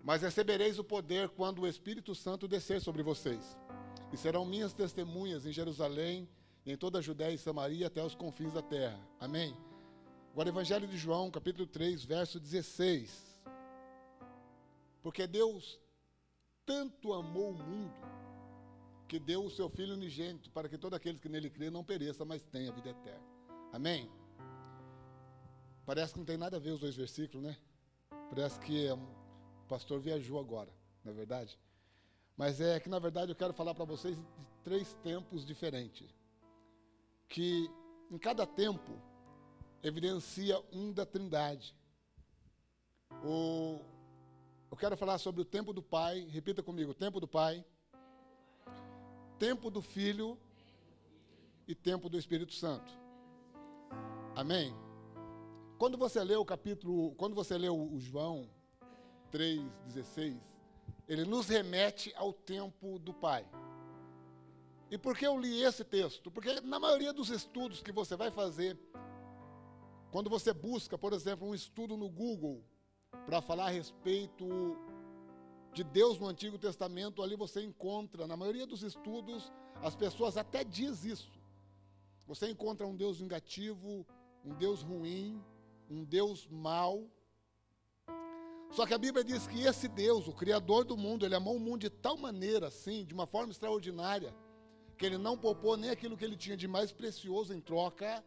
Mas recebereis o poder quando o Espírito Santo descer sobre vocês. E serão minhas testemunhas em Jerusalém, em toda a Judéia e Samaria, até os confins da terra. Amém? Agora, Evangelho de João, capítulo 3, verso 16. Porque Deus tanto amou o mundo, que deu o seu Filho unigênito, para que todos aqueles que nele crêem não pereçam, mas tenham a vida eterna. Amém? Parece que não tem nada a ver os dois versículos, né? Parece que o pastor viajou agora, não é verdade? Mas é que, na verdade, eu quero falar para vocês de 3 tempos diferentes. Que em cada tempo evidencia um da Trindade. Eu quero falar sobre o tempo do Pai, repita comigo, o tempo do Pai, tempo do Filho e tempo do Espírito Santo. Amém? Quando você lê o João 3,16, ele nos remete ao tempo do Pai. E por que eu li esse texto? Porque na maioria dos estudos que você vai fazer, quando você busca, por exemplo, um estudo no Google, para falar a respeito de Deus no Antigo Testamento, ali você encontra, na maioria dos estudos, as pessoas até dizem isso. Você encontra um Deus vingativo, um Deus ruim, um Deus mau. Só que a Bíblia diz que esse Deus, o Criador do mundo, ele amou o mundo de tal maneira, assim, de uma forma extraordinária, que ele não poupou nem aquilo que ele tinha de mais precioso em troca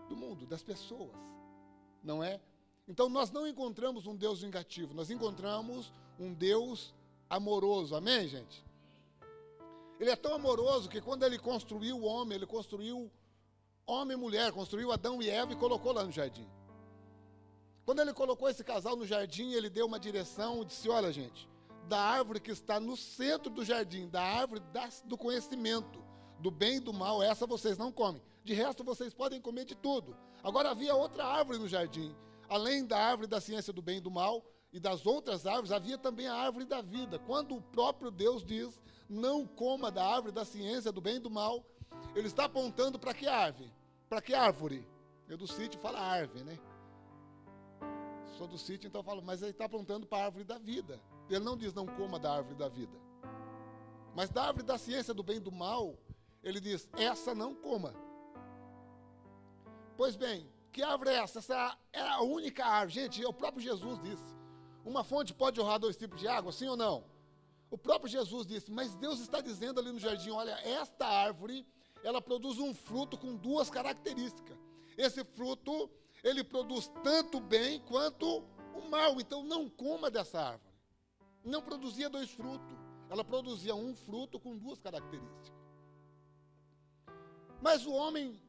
do mundo, das pessoas, não é? Então nós não encontramos um Deus vingativo, nós encontramos um Deus amoroso, amém, gente? Ele é tão amoroso que quando ele construiu o homem, ele construiu homem e mulher, construiu Adão e Eva e colocou lá no jardim. Quando ele colocou esse casal no jardim, ele deu uma direção e disse, olha, gente, da árvore que está no centro do jardim, da árvore do conhecimento, do bem e do mal, essa vocês não comem. De resto, vocês podem comer de tudo. Agora havia outra árvore no jardim. Além da árvore da ciência do bem e do mal e das outras árvores, havia também a árvore da vida. Quando o próprio Deus diz, não coma da árvore da ciência do bem e do mal, ele está apontando para que árvore? Para que árvore? Eu do sítio falo árvore, né? Sou do sítio, então eu falo, mas ele está apontando para a árvore da vida. Ele não diz não coma da árvore da vida. Mas da árvore da ciência do bem e do mal, ele diz, essa não coma. Pois bem, que árvore é essa? Essa é a única árvore. Gente, o próprio Jesus disse, uma fonte pode jorrar 2 tipos de água, sim ou não? O próprio Jesus disse, mas Deus está dizendo ali no jardim, olha, esta árvore, ela produz um fruto com 2 características. Esse fruto, ele produz tanto o bem quanto o mal, então não coma dessa árvore. Não produzia 2 frutos, ela produzia um fruto com 2 características. Mas o homem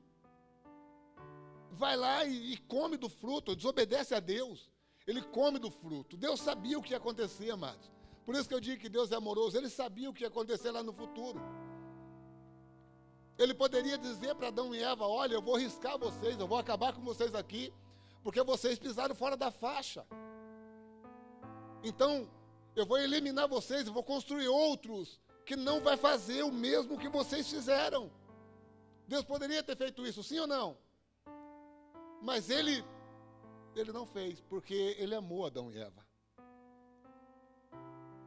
vai lá e come do fruto, desobedece a Deus, ele come do fruto. Deus sabia o que ia acontecer, amados. Por isso que eu digo que Deus é amoroso, ele sabia o que ia acontecer lá no futuro. Ele poderia dizer para Adão e Eva, olha, eu vou riscar vocês, eu vou acabar com vocês aqui, porque vocês pisaram fora da faixa. Então, eu vou eliminar vocês, eu vou construir outros que não vai fazer o mesmo que vocês fizeram. Deus poderia ter feito isso, sim ou não? Mas ele não fez, porque ele amou Adão e Eva.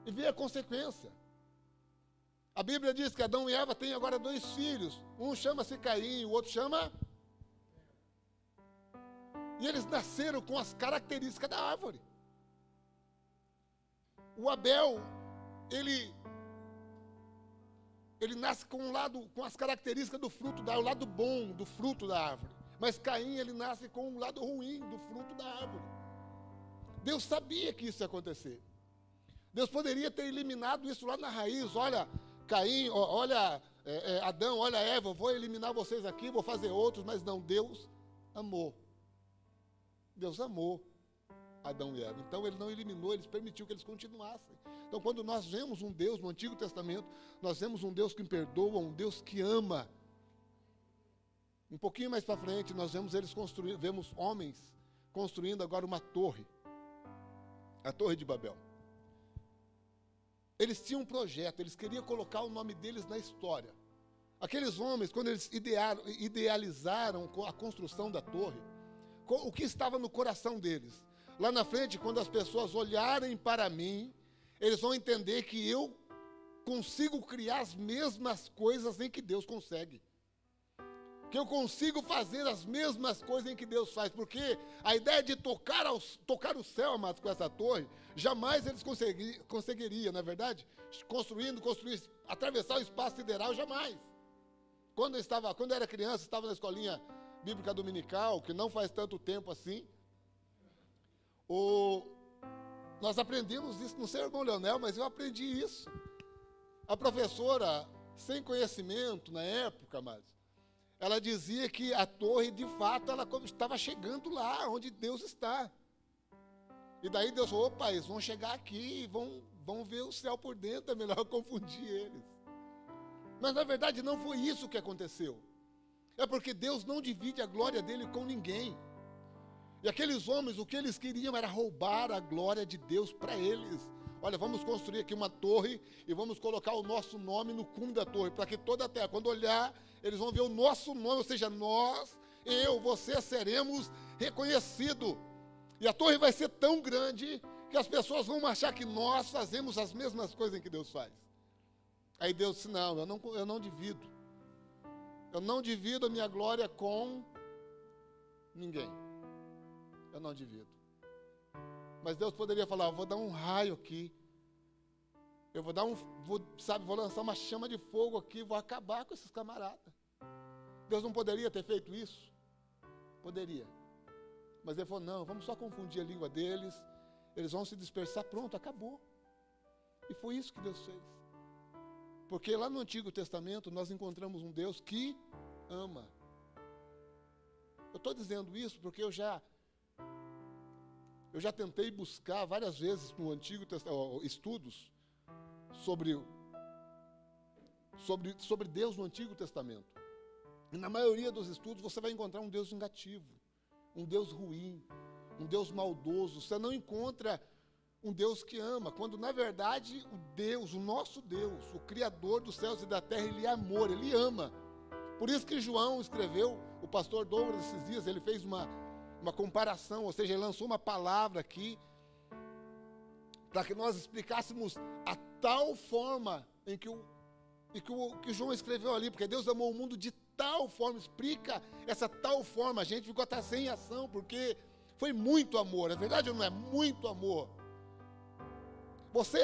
E veio a consequência. A Bíblia diz que Adão e Eva têm agora 2 filhos. Um chama-se Caim, o outro chama... E eles nasceram com as características da árvore. O Abel, ele nasce com as características do fruto da árvore, o lado bom do fruto da árvore. Mas Caim, ele nasce com o lado ruim do fruto da árvore. Deus sabia que isso ia acontecer. Deus poderia ter eliminado isso lá na raiz. Olha, Caim, olha, Adão, olha, Eva, eu vou eliminar vocês aqui, vou fazer outros, mas não, Deus amou. Deus amou Adão e Eva. Então ele não eliminou, ele permitiu que eles continuassem. Então quando nós vemos um Deus no Antigo Testamento, nós vemos um Deus que perdoa, um Deus que ama. Um pouquinho mais para frente, nós vemos homens construindo agora uma torre. A Torre de Babel. Eles tinham um projeto, eles queriam colocar o nome deles na história. Aqueles homens, quando eles idealizaram a construção da torre, o que estava no coração deles? Lá na frente, quando as pessoas olharem para mim, eles vão entender que eu consigo criar as mesmas coisas em que Deus consegue. Que eu consigo fazer as mesmas coisas em que Deus faz. Porque a ideia de tocar o céu, amados, com essa torre, jamais eles conseguiriam, não é verdade? Construir, atravessar o espaço sideral, jamais. Quando eu era criança, estava na escolinha bíblica dominical, que não faz tanto tempo assim, nós aprendemos isso, não sei o irmão Leonel, mas eu aprendi isso. A professora, sem conhecimento na época, mas ela dizia que a torre, de fato, ela estava chegando lá, onde Deus está. E daí Deus falou, opa, eles vão chegar aqui, vão ver o céu por dentro, é melhor confundir eles. Mas, na verdade, não foi isso que aconteceu. É porque Deus não divide a glória dele com ninguém. E aqueles homens, o que eles queriam era roubar a glória de Deus para eles. Olha, vamos construir aqui uma torre e vamos colocar o nosso nome no cume da torre, para que toda a terra, quando olhar, eles vão ver o nosso nome, ou seja, nós, você seremos reconhecidos. E a torre vai ser tão grande que as pessoas vão achar que nós fazemos as mesmas coisas que Deus faz. Aí Deus disse, não, eu não divido. Eu não divido a minha glória com ninguém. Eu não divido. Mas Deus poderia falar, eu vou dar um raio aqui. Eu vou lançar uma chama de fogo aqui, vou acabar com esses camaradas. Deus não poderia ter feito isso? Poderia. Mas ele falou, não, vamos só confundir a língua deles, eles vão se dispersar, pronto, acabou. E foi isso que Deus fez. Porque lá no Antigo Testamento nós encontramos um Deus que ama. Eu estou dizendo isso porque eu já tentei buscar várias vezes no Antigo Testamento estudos sobre Deus no Antigo Testamento. E na maioria dos estudos você vai encontrar um Deus vingativo, um Deus ruim, um Deus maldoso. Você não encontra um Deus que ama, quando na verdade o nosso Deus, o Criador dos céus e da terra, Ele é amor, Ele ama. Por isso que João escreveu, o pastor Douglas esses dias, ele fez uma comparação, ou seja, ele lançou uma palavra aqui, para que nós explicássemos a tal forma em que que João escreveu ali, porque Deus amou o mundo de tal forma, explica essa tal forma, a gente ficou até sem ação, porque foi muito amor, é verdade ou não é? Muito amor. Você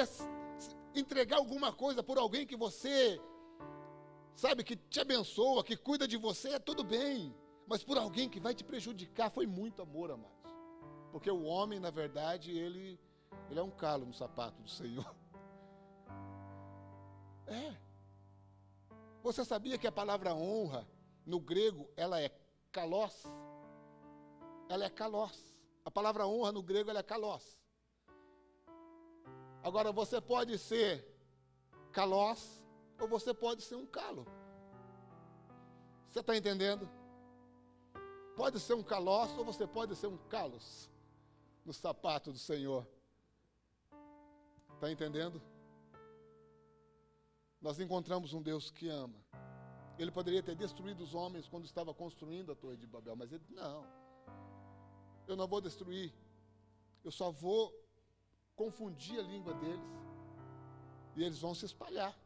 entregar alguma coisa por alguém que você sabe, que te abençoa, que cuida de você, é tudo bem. Mas por alguém que vai te prejudicar, foi muito amor, amados. Porque o homem, na verdade, ele é um calo no sapato do Senhor. É. Você sabia que a palavra honra, no grego, ela é kalos? Ela é kalos. A palavra honra, no grego, ela é kalos. Agora, você pode ser kalos, ou você pode ser um calo. Você está entendendo? Pode ser um kalos, ou você pode ser um kalos no sapato do Senhor. Está entendendo? Nós encontramos um Deus que ama. Ele poderia ter destruído os homens quando estava construindo a Torre de Babel, mas ele, não. Eu não vou destruir. Eu só vou confundir a língua deles. E eles vão se espalhar.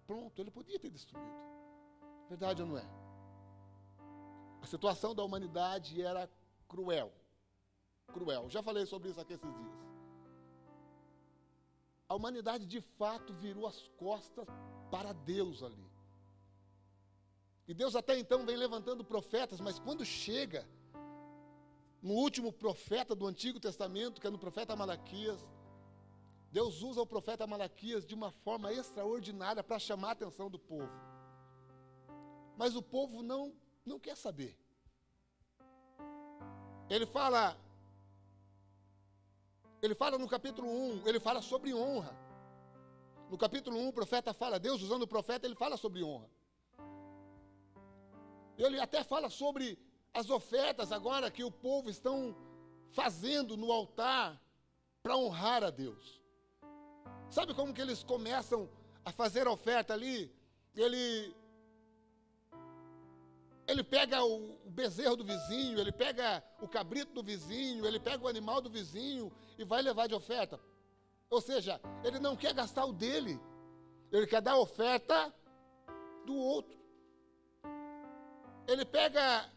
Pronto, ele podia ter destruído. Verdade ou não é? A situação da humanidade era cruel. Cruel. Já falei sobre isso aqui esses dias. A humanidade, de fato, virou as costas para Deus ali. E Deus até então vem levantando profetas, mas quando chega no último profeta do Antigo Testamento, que é no profeta Malaquias, Deus usa o profeta Malaquias de uma forma extraordinária para chamar a atenção do povo. Mas o povo não quer saber. Ele fala no capítulo 1, ele fala sobre honra. No capítulo 1, o profeta fala, Deus usando o profeta, ele fala sobre honra. Ele até fala sobre as ofertas agora que o povo estão fazendo no altar para honrar a Deus. Sabe como que eles começam a fazer a oferta ali? Ele pega o bezerro do vizinho, ele pega o cabrito do vizinho, ele pega o animal do vizinho e vai levar de oferta. Ou seja, ele não quer gastar o dele, ele quer dar a oferta do outro. Ele pega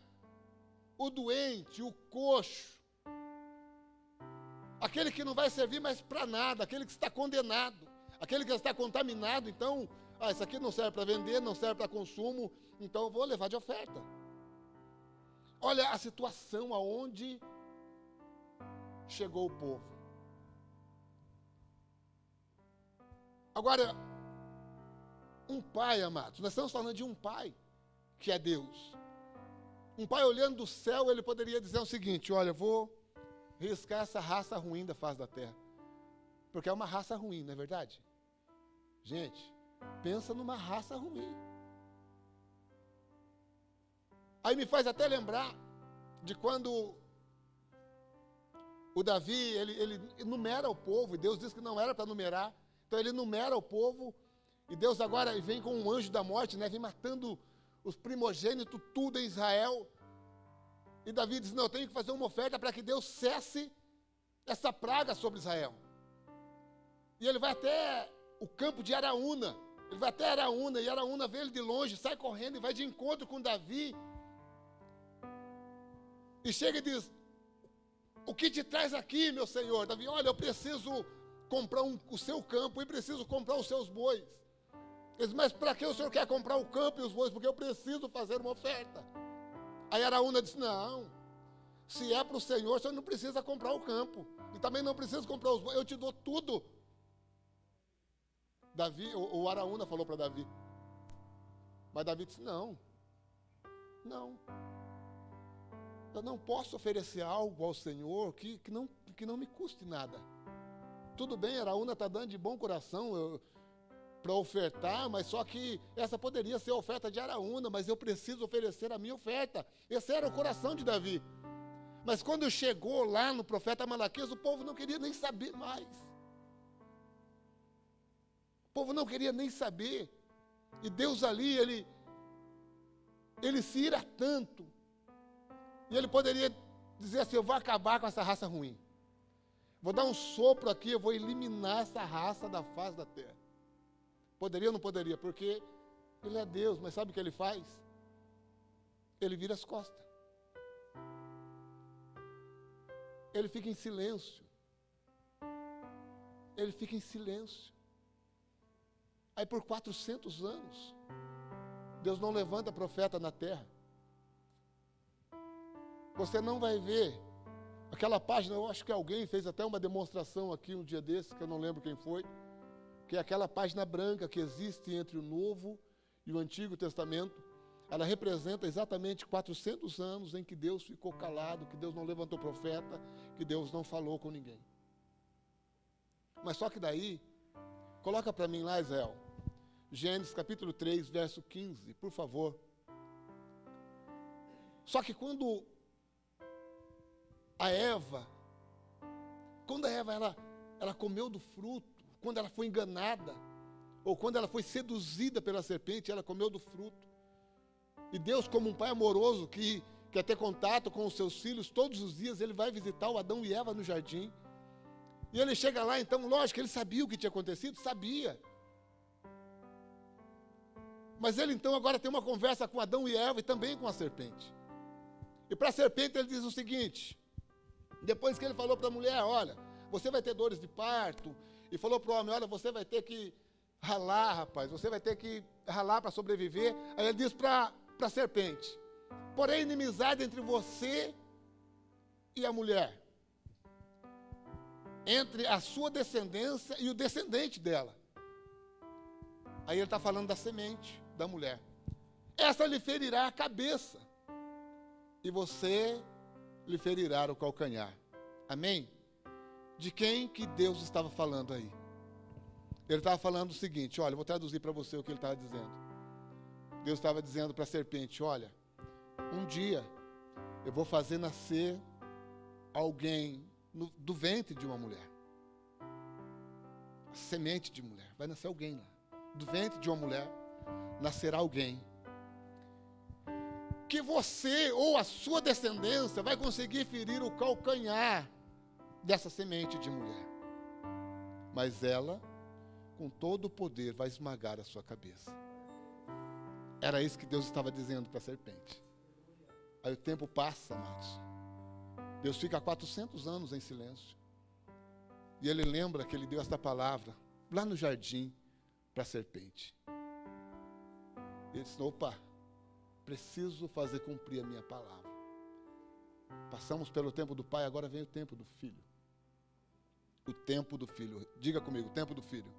o doente, o coxo, aquele que não vai servir mais para nada, aquele que está condenado, aquele que está contaminado. Então, isso aqui não serve para vender, não serve para consumo, então eu vou levar de oferta. Olha a situação aonde chegou o povo. Agora, um pai, amados, nós estamos falando de um pai que é Deus. Um pai olhando do céu, ele poderia dizer o seguinte: olha, eu vou riscar essa raça ruim da face da terra. Porque é uma raça ruim, não é verdade? Gente, pensa numa raça ruim. Aí me faz até lembrar de quando o Davi, ele numera o povo, e Deus disse que não era para numerar. Então ele numera o povo, e Deus agora vem com um anjo da morte, né? Vem matando os primogênitos, tudo em Israel. E Davi diz: não, eu tenho que fazer uma oferta para que Deus cesse essa praga sobre Israel. E ele vai até o campo de Araúna. Ele vai até Araúna, e Araúna vê ele de longe, sai correndo e vai de encontro com Davi. E chega e diz: o que te traz aqui, meu senhor? Davi: olha, eu preciso comprar o seu campo e preciso comprar os seus bois. Ele diz: mas para que o senhor quer comprar o campo e os bois? Porque eu preciso fazer uma oferta. Aí Araúna disse: não, se é para o senhor não precisa comprar o campo. E também não precisa comprar os bois, eu te dou tudo. Davi, o Araúna falou para Davi. Mas Davi disse: não, eu não posso oferecer algo ao Senhor que não me custe nada. Tudo bem, Araúna está dando de bom coração para ofertar, mas só que essa poderia ser a oferta de Araúna, mas eu preciso oferecer a minha oferta. Esse era o coração de Davi. Mas quando chegou lá no profeta Malaquias, o povo não queria nem saber mais. O povo não queria nem saber. E Deus ali, ele se ira tanto. E ele poderia dizer assim: eu vou acabar com essa raça ruim. Vou dar um sopro aqui, eu vou eliminar essa raça da face da terra. Poderia ou não poderia? Porque ele é Deus, mas sabe o que ele faz? Ele vira as costas. Ele fica em silêncio. Ele fica em silêncio. Aí por 400 anos, Deus não levanta profeta na terra. Você não vai ver aquela página. Eu acho que alguém fez até uma demonstração aqui um dia desse, que eu não lembro quem foi, que é aquela página branca que existe entre o Novo e o Antigo Testamento. Ela representa exatamente 400 anos em que Deus ficou calado, que Deus não levantou profeta, que Deus não falou com ninguém. Mas só que daí, coloca para mim lá, Israel, Gênesis capítulo 3, verso 15, por favor. Só que quando a Eva ela comeu do fruto, quando ela foi enganada, ou quando ela foi seduzida pela serpente, ela comeu do fruto. E Deus, como um pai amoroso que quer ter contato com os seus filhos, todos os dias ele vai visitar o Adão e Eva no jardim. E ele chega lá, então, lógico, ele sabia o que tinha acontecido, sabia. Mas ele então agora tem uma conversa com Adão e Eva e também com a serpente. E para a serpente ele diz o seguinte: depois que ele falou para a mulher: olha, você vai ter dores de parto, e falou para o homem: olha, você vai ter que ralar, rapaz, você vai ter que ralar para sobreviver. Aí ele diz para a serpente: porém, inimizade entre você e a mulher, entre a sua descendência e o descendente dela. Aí ele está falando da semente da mulher. Essa lhe ferirá a cabeça, e você lhe ferirá o calcanhar. Amém? De quem que Deus estava falando aí? Ele estava falando o seguinte, olha, eu vou traduzir para você o que ele estava dizendo. Deus estava dizendo para a serpente: olha, um dia eu vou fazer nascer alguém do ventre de uma mulher. A semente de mulher. Vai nascer alguém lá. Do ventre de uma mulher nascerá alguém que você ou a sua descendência vai conseguir ferir o calcanhar dessa semente de mulher. Mas ela, com todo o poder, vai esmagar a sua cabeça. Era isso que Deus estava dizendo para a serpente. Aí o tempo passa, amados. Deus fica 400 anos em silêncio. E ele lembra que ele deu esta palavra lá no jardim para a serpente. Ele disse, opa, preciso fazer cumprir a minha palavra. Passamos pelo tempo do pai, agora vem o tempo do filho. O tempo do filho. Diga comigo, o tempo do filho.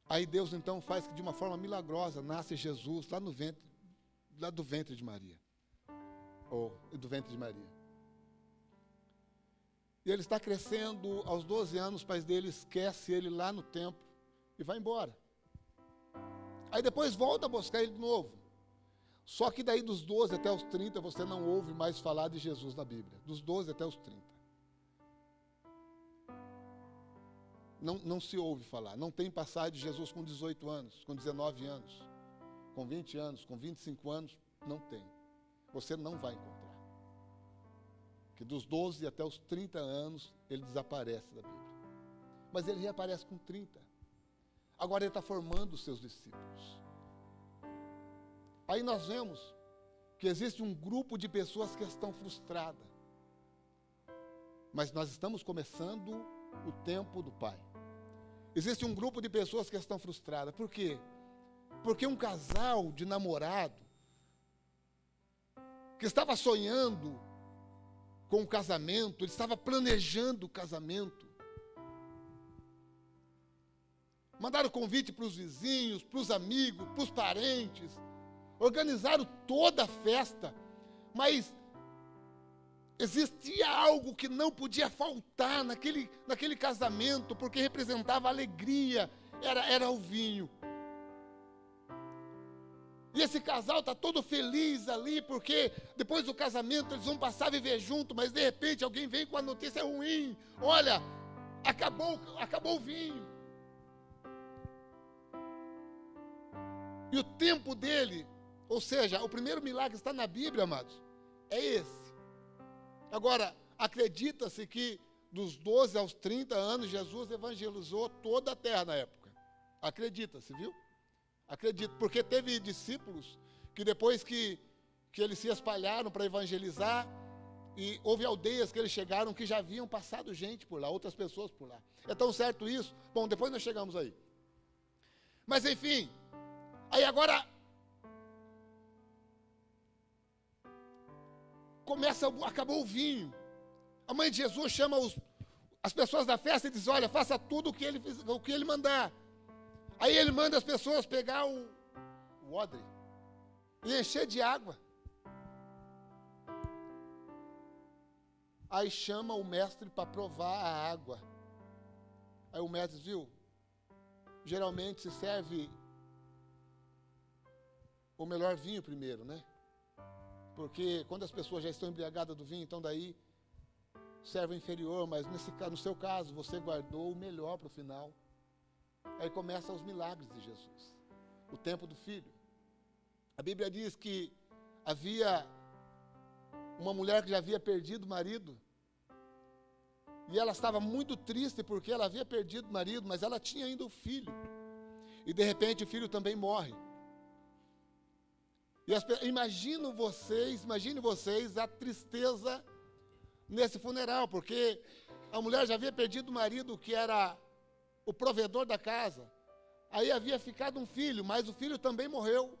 Aí Deus então faz que de uma forma milagrosa nasce Jesus lá no ventre, lá do ventre de Maria. Ou do ventre de Maria. E ele está crescendo, aos 12 anos, os pais dele esquecem ele lá no templo e vai embora. Aí depois volta a buscar ele de novo. Só que daí dos 12 até os 30, você não ouve mais falar de Jesus na Bíblia. Dos 12 até os 30. Não se ouve falar. Não tem passagem de Jesus com 18 anos, com 19 anos, com 20 anos, com 25 anos. Não tem. Você não vai encontrar. Que dos 12 até os 30 anos, ele desaparece da Bíblia. Mas ele reaparece com 30. Agora ele está formando os seus discípulos. Aí nós vemos que existe um grupo de pessoas que estão frustradas. Mas nós estamos começando o tempo do Pai. Existe um grupo de pessoas que estão frustradas. Por quê? Porque um casal de namorado que estava sonhando com o casamento, ele estava planejando o casamento. Mandaram convite para os vizinhos, para os amigos, para os parentes. Organizaram toda a festa. Mas existia algo que não podia faltar naquele casamento, porque representava alegria, era o vinho. E esse casal está todo feliz ali, porque depois do casamento eles vão passar a viver junto, mas de repente alguém vem com a notícia ruim. Olha, acabou o vinho. E o tempo dele, ou seja, o primeiro milagre está na Bíblia, amados, é esse. Agora, acredita-se que dos 12 aos 30 anos, Jesus evangelizou toda a terra na época. Acredita-se, viu? Acredito, porque teve discípulos que depois que eles se espalharam para evangelizar, e houve aldeias que eles chegaram que já haviam passado gente por lá, outras pessoas por lá. É tão certo isso? Bom, depois nós chegamos aí. Mas enfim, aí agora acabou o vinho. A mãe de Jesus chama as pessoas da festa e diz, olha, faça tudo o que ele mandar. Aí ele manda as pessoas pegar o odre e encher de água. Aí chama o mestre para provar a água. Aí o mestre diz, viu, geralmente se serve o melhor vinho primeiro, né? Porque quando as pessoas já estão embriagadas do vinho, então daí serve o inferior, mas no seu caso você guardou o melhor para o final. Aí começam os milagres de Jesus, o tempo do filho. A Bíblia diz que havia uma mulher que já havia perdido o marido, e ela estava muito triste porque ela havia perdido o marido, mas ela tinha ainda o filho, e de repente o filho também morre. E imagine vocês a tristeza nesse funeral, porque a mulher já havia perdido o marido que era o provedor da casa. Aí havia ficado um filho, mas o filho também morreu.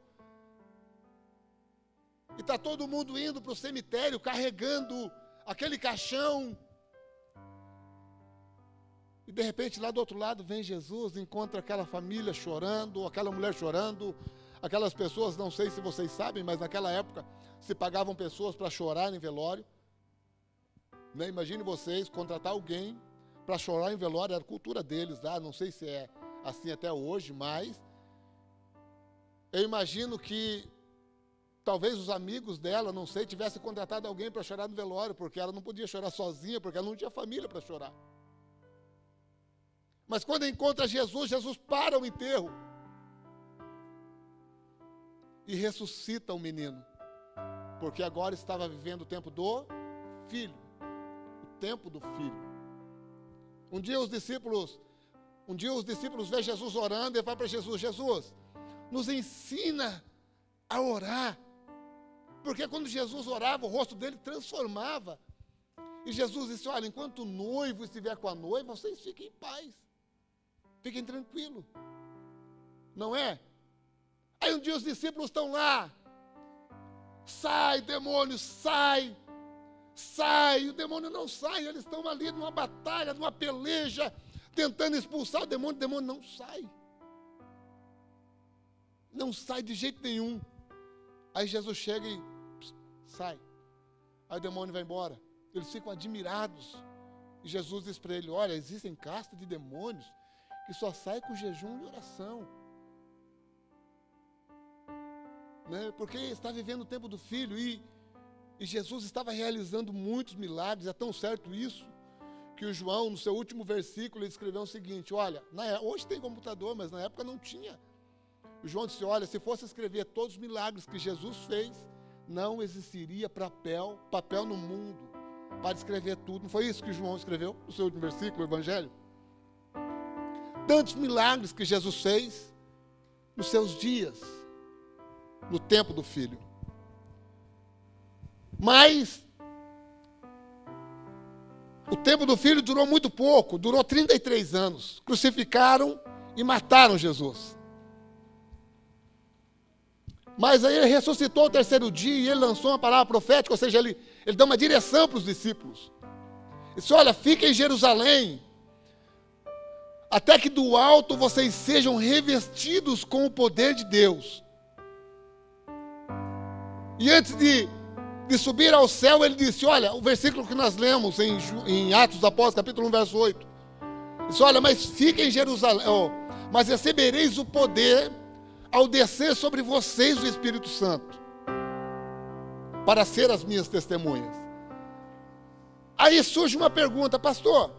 E está todo mundo indo para o cemitério, carregando aquele caixão. E de repente lá do outro lado vem Jesus, encontra aquela família chorando, aquela mulher chorando, aquelas pessoas, não sei se vocês sabem, mas naquela época se pagavam pessoas para chorar em velório. Né? Imagine vocês contratar alguém para chorar em velório, era a cultura deles lá, não sei se é assim até hoje, mas eu imagino que talvez os amigos dela, não sei, tivessem contratado alguém para chorar no velório, porque ela não podia chorar sozinha, porque ela não tinha família para chorar. Mas quando encontra Jesus, Jesus para o enterro. e ressuscita o menino. Porque agora estava vivendo o tempo do filho. O tempo do filho. Um dia os discípulos veem Jesus orando e vai para Jesus: Jesus, nos ensina a orar. Porque quando Jesus orava, o rosto dele transformava. E Jesus disse: olha, enquanto o noivo estiver com a noiva, vocês fiquem em paz. Fiquem tranquilos. Não é? Aí um dia os discípulos estão lá. Sai, demônio, sai. Sai. O demônio não sai. Eles estão ali numa batalha, numa peleja, tentando expulsar o demônio. O demônio não sai. Não sai de jeito nenhum. Aí Jesus chega e sai. Aí o demônio vai embora. Eles ficam admirados. E Jesus diz para ele: olha, existem castas de demônios que só saem com jejum e oração. Né? Porque está vivendo o tempo do filho. E Jesus estava realizando muitos milagres. É tão certo isso, que o João, no seu último versículo, ele escreveu o seguinte: olha, hoje tem computador, mas na época não tinha. O João disse: olha, se fosse escrever todos os milagres que Jesus fez, não existiria papel no mundo para escrever tudo. Não foi isso que João escreveu no seu último versículo, o Evangelho? Tantos milagres que Jesus fez nos seus dias, no tempo do Filho. Mas o tempo do Filho durou muito pouco, durou 33 anos. Crucificaram e mataram Jesus. Mas aí ele ressuscitou ao terceiro dia e ele lançou uma palavra profética, ou seja, ele dá uma direção para os discípulos. Ele disse: olha, fiquem em Jerusalém, até que do alto vocês sejam revestidos com o poder de Deus. E antes de subir ao céu, ele disse: olha, o versículo que nós lemos em Atos dos Apóstolos, capítulo 1, verso 8. Ele disse: olha, mas fiquem em Jerusalém, mas recebereis o poder ao descer sobre vocês o Espírito Santo, para ser as minhas testemunhas. Aí surge uma pergunta: pastor,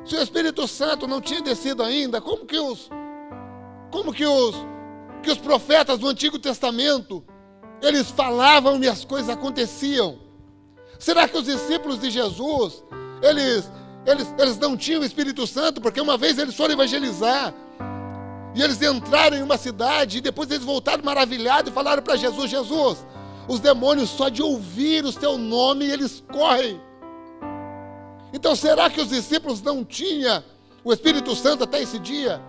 se o Espírito Santo não tinha descido ainda, como que os profetas do Antigo Testamento, eles falavam e as coisas aconteciam? Será que os discípulos de Jesus, eles não tinham o Espírito Santo? Porque uma vez eles foram evangelizar, e eles entraram em uma cidade, e depois eles voltaram maravilhados e falaram para Jesus: Jesus, os demônios só de ouvir o teu nome, eles correm. Então será que os discípulos não tinham o Espírito Santo até esse dia?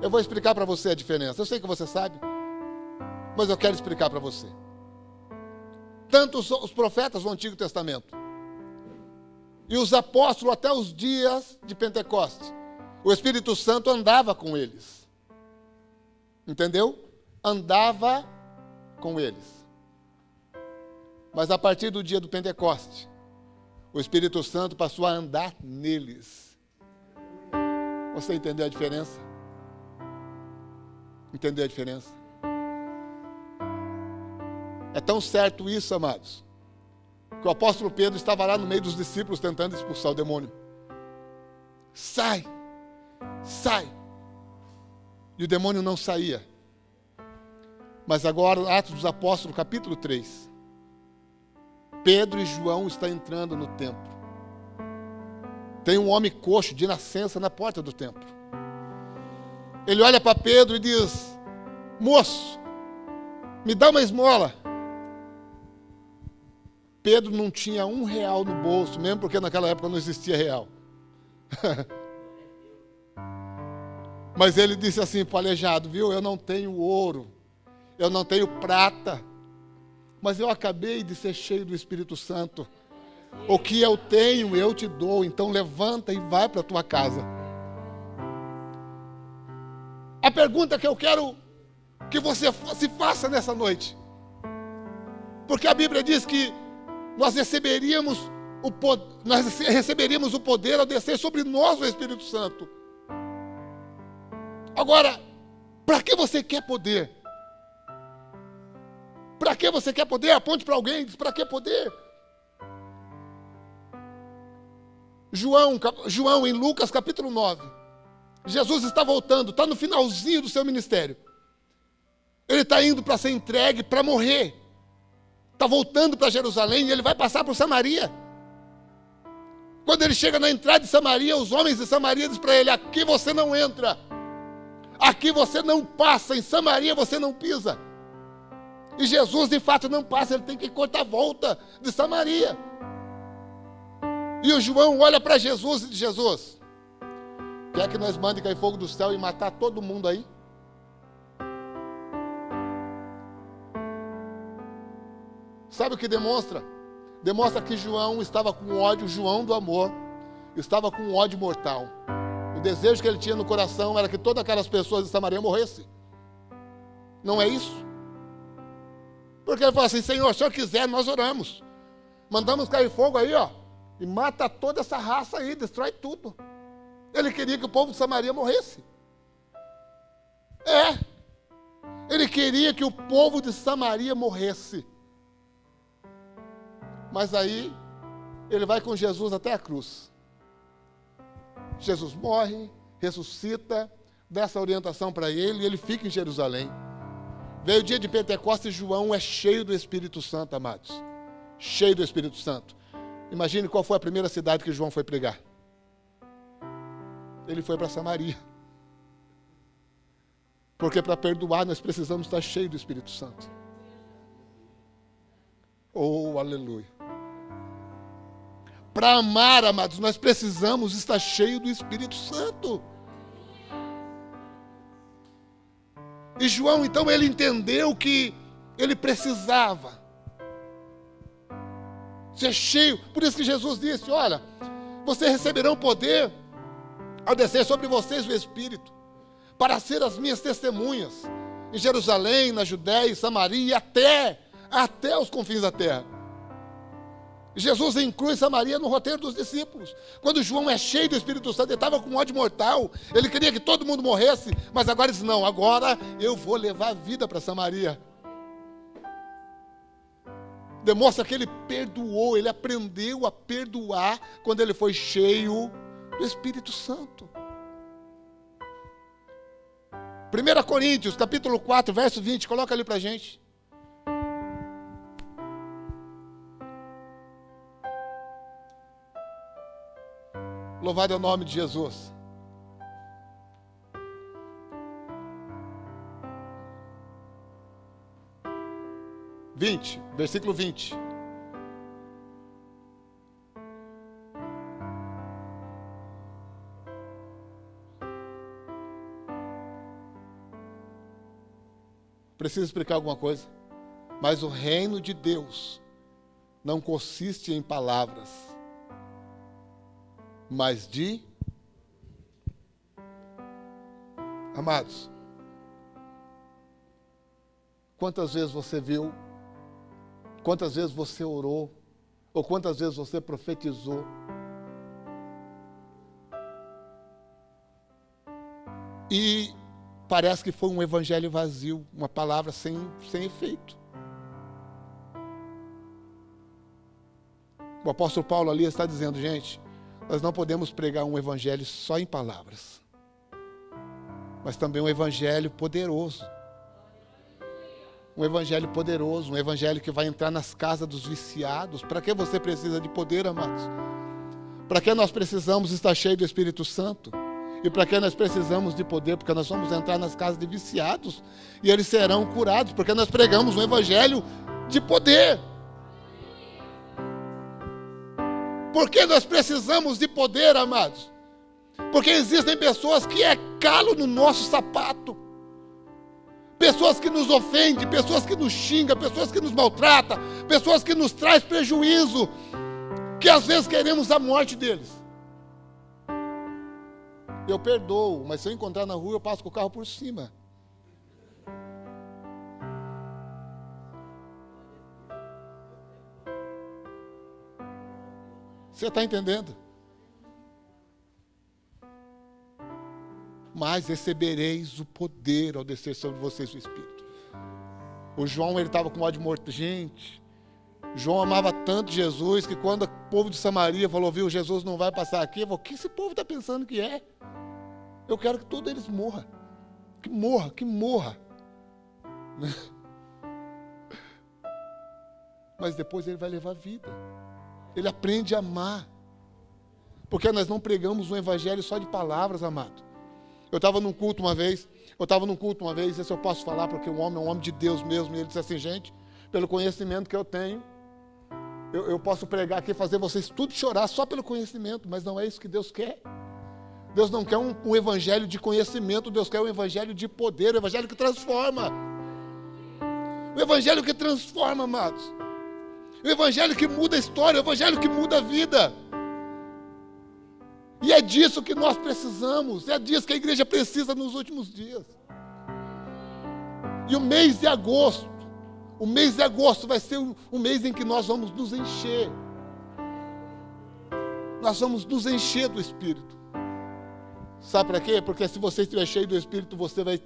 Eu vou explicar para você a diferença. Eu sei que você sabe, mas eu quero explicar para você. Tanto os profetas do Antigo Testamento e os apóstolos até os dias de Pentecostes, o Espírito Santo andava com eles. Entendeu? Andava com eles. Mas a partir do dia do Pentecoste, o Espírito Santo passou a andar neles. Você entendeu a diferença? Entendeu a diferença? É tão certo isso, amados, que o apóstolo Pedro estava lá no meio dos discípulos tentando expulsar o demônio. Sai! Sai! E o demônio não saía. Mas agora, Atos dos Apóstolos, capítulo 3. Pedro e João estão entrando no templo. Tem um homem coxo de nascença na porta do templo. Ele olha para Pedro e diz: moço, me dá uma esmola. Pedro não tinha R$1 no bolso, mesmo porque naquela época não existia real. Mas ele disse assim para o aleijado: viu, eu não tenho ouro, eu não tenho prata, mas eu acabei de ser cheio do Espírito Santo. O que eu tenho, eu te dou, então levanta e vai para a tua casa. A pergunta que eu quero que você se faça nessa noite, porque a Bíblia diz que nós receberíamos o poder ao descer sobre nós o Espírito Santo. Agora, para que você quer poder? Para que você quer poder? Aponte para alguém e diz: para que poder? João, em Lucas capítulo 9, Jesus está voltando, está no finalzinho do seu ministério. Ele está indo para ser entregue, para morrer. Está voltando para Jerusalém e ele vai passar por Samaria. Quando ele chega na entrada de Samaria, os homens de Samaria dizem para ele: aqui você não entra, aqui você não passa, em Samaria você não pisa. E Jesus de fato não passa, ele tem que cortar a volta de Samaria. E o João olha para Jesus e diz: Jesus, quer que nós mande cair fogo do céu e matar todo mundo aí? Sabe o que demonstra? Demonstra que João estava com ódio, João do amor, estava com ódio mortal. O desejo que ele tinha no coração era que todas aquelas pessoas de Samaria morressem. Não é isso? Porque ele fala assim: Senhor, se o Senhor quiser, nós oramos. Mandamos cair fogo aí, ó, e mata toda essa raça aí, destrói tudo. Ele queria que o povo de Samaria morresse. Ele queria que o povo de Samaria morresse. Mas aí, ele vai com Jesus até a cruz. Jesus morre, ressuscita, dá essa orientação para ele e ele fica em Jerusalém. Veio o dia de Pentecostes e João é cheio do Espírito Santo, amados. Cheio do Espírito Santo. Imagine qual foi a primeira cidade que João foi pregar. Ele foi para Samaria. Porque para perdoar nós precisamos estar cheios do Espírito Santo. Oh, aleluia. Para amar, amados, nós precisamos estar cheios do Espírito Santo. E João, então, ele entendeu que ele precisava ser cheio. Por isso que Jesus disse: olha, vocês receberão poder ao descer sobre vocês o Espírito, para ser as minhas testemunhas em Jerusalém, na Judéia, em Samaria e até os confins da terra. Jesus inclui Samaria no roteiro dos discípulos. Quando João é cheio do Espírito Santo, ele estava com ódio mortal, ele queria que todo mundo morresse, mas agora ele disse: não, agora eu vou levar a vida para Samaria. Demonstra que ele perdoou, ele aprendeu a perdoar quando ele foi cheio do Espírito Santo. 1 Coríntios, capítulo 4, verso 20, coloca ali para a gente. Louvado é o nome de Jesus. Versículo 20. Preciso explicar alguma coisa. Mas o reino de Deus não consiste em palavras, mas de... Amados, quantas vezes você viu, quantas vezes você orou, ou quantas vezes você profetizou, e parece que foi um evangelho vazio, uma palavra sem efeito. O apóstolo Paulo ali está dizendo: gente, nós não podemos pregar um evangelho só em palavras, mas também um evangelho poderoso. Um evangelho poderoso, um evangelho que vai entrar nas casas dos viciados. Para que você precisa de poder, amados? Para que nós precisamos estar cheios do Espírito Santo? E para que nós precisamos de poder? Porque nós vamos entrar nas casas de viciados e eles serão curados, porque nós pregamos um evangelho de poder. Por que nós precisamos de poder, amados? Porque existem pessoas que é calo no nosso sapato. Pessoas que nos ofendem, pessoas que nos xingam, pessoas que nos maltratam, pessoas que nos trazem prejuízo, que às vezes queremos a morte deles. Eu perdoo, mas se eu encontrar na rua, eu passo com o carro por cima. Você está entendendo? Mas recebereis o poder ao descer sobre vocês o Espírito. O João, ele estava com ódio morto. Gente, João amava tanto Jesus que quando o povo de Samaria falou: viu, Jesus não vai passar aqui, eu falei: o que esse povo está pensando que é? Eu quero que todos eles morram. Que morra, que morra. Mas depois ele vai levar vida. Ele aprende a amar. Porque nós não pregamos um evangelho só de palavras, amado. Eu estava num culto uma vez, esse eu posso falar, porque o homem é um homem de Deus mesmo, e ele disse assim, gente, pelo conhecimento que eu tenho, eu posso pregar aqui e fazer vocês tudo chorar só pelo conhecimento, mas não é isso que Deus quer. Deus não quer um evangelho de conhecimento, Deus quer um evangelho de poder, um evangelho que transforma. Um evangelho que transforma, amados. Um evangelho que muda a história, um evangelho que muda a vida. E é disso que nós precisamos, é disso que a igreja precisa nos últimos dias. E o mês de agosto vai ser um mês em que nós vamos nos encher. Nós vamos nos encher do Espírito. Sabe para quê? Porque se você estiver cheio do Espírito, você vai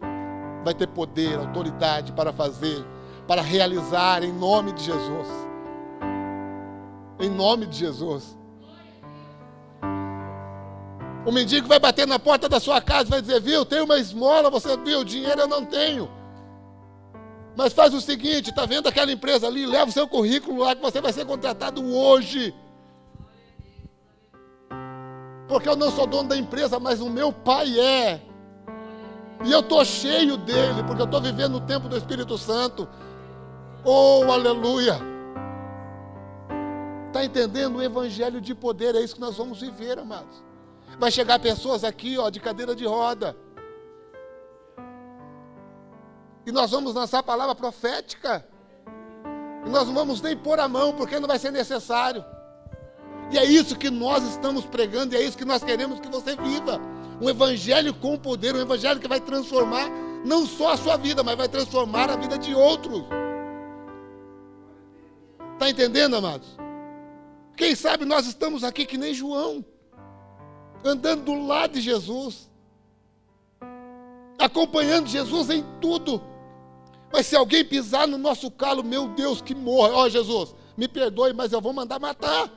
ter poder, autoridade para fazer, para realizar em nome de Jesus. Em nome de Jesus. O mendigo vai bater na porta da sua casa e vai dizer, viu, tem uma esmola, você viu, dinheiro eu não tenho. Mas faz o seguinte, está vendo aquela empresa ali, leva o seu currículo lá que você vai ser contratado hoje. Porque eu não sou dono da empresa, mas o meu pai é. E eu estou cheio dele, porque eu estou vivendo no tempo do Espírito Santo. Oh, aleluia! Está entendendo? O evangelho de poder, é isso que nós vamos viver, amados. Vai chegar pessoas aqui, ó, de cadeira de roda. E nós vamos lançar a palavra profética. E nós não vamos nem pôr a mão, porque não vai ser necessário. E é isso que nós estamos pregando, e é isso que nós queremos que você viva. Um evangelho com poder, um evangelho que vai transformar não só a sua vida, mas vai transformar a vida de outros. Está entendendo, amados? Quem sabe nós estamos aqui que nem João, andando do lado de Jesus, acompanhando Jesus em tudo. Mas se alguém pisar no nosso calo, meu Deus, que morra. Ó, Jesus, me perdoe, mas eu vou mandar matar.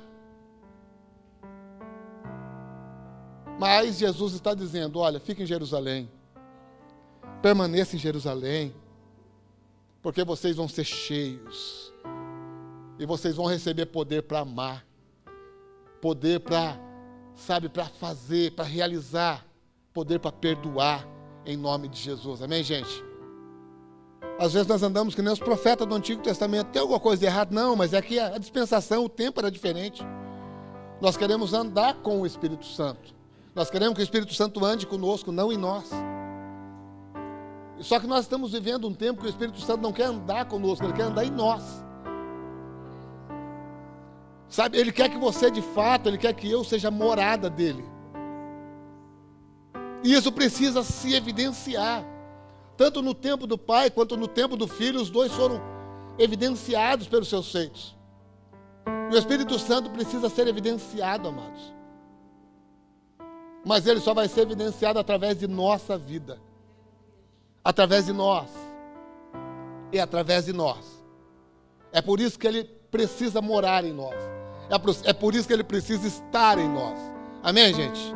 Mas Jesus está dizendo, olha, fica em Jerusalém. Permaneça em Jerusalém. Porque vocês vão ser cheios. E vocês vão receber poder para amar. Poder para, para fazer, para realizar. Poder para perdoar. Em nome de Jesus. Amém, gente? Às vezes nós andamos que nem os profetas do Antigo Testamento. Tem alguma coisa de errado? Não, mas é que a dispensação, o tempo era diferente. Nós queremos andar com o Espírito Santo. Nós queremos que o Espírito Santo ande conosco, não em nós. Só que nós estamos vivendo um tempo que o Espírito Santo não quer andar conosco, ele quer andar em nós. Sabe, ele quer que você de fato, ele quer que eu seja morada dele. E isso precisa se evidenciar. Tanto no tempo do Pai, quanto no tempo do Filho, os dois foram evidenciados pelos seus feitos. O Espírito Santo precisa ser evidenciado, amados. Mas ele só vai ser evidenciado através de nossa vida. Através de nós. E através de nós. É por isso que ele precisa morar em nós. É por isso que ele precisa estar em nós. Amém, gente?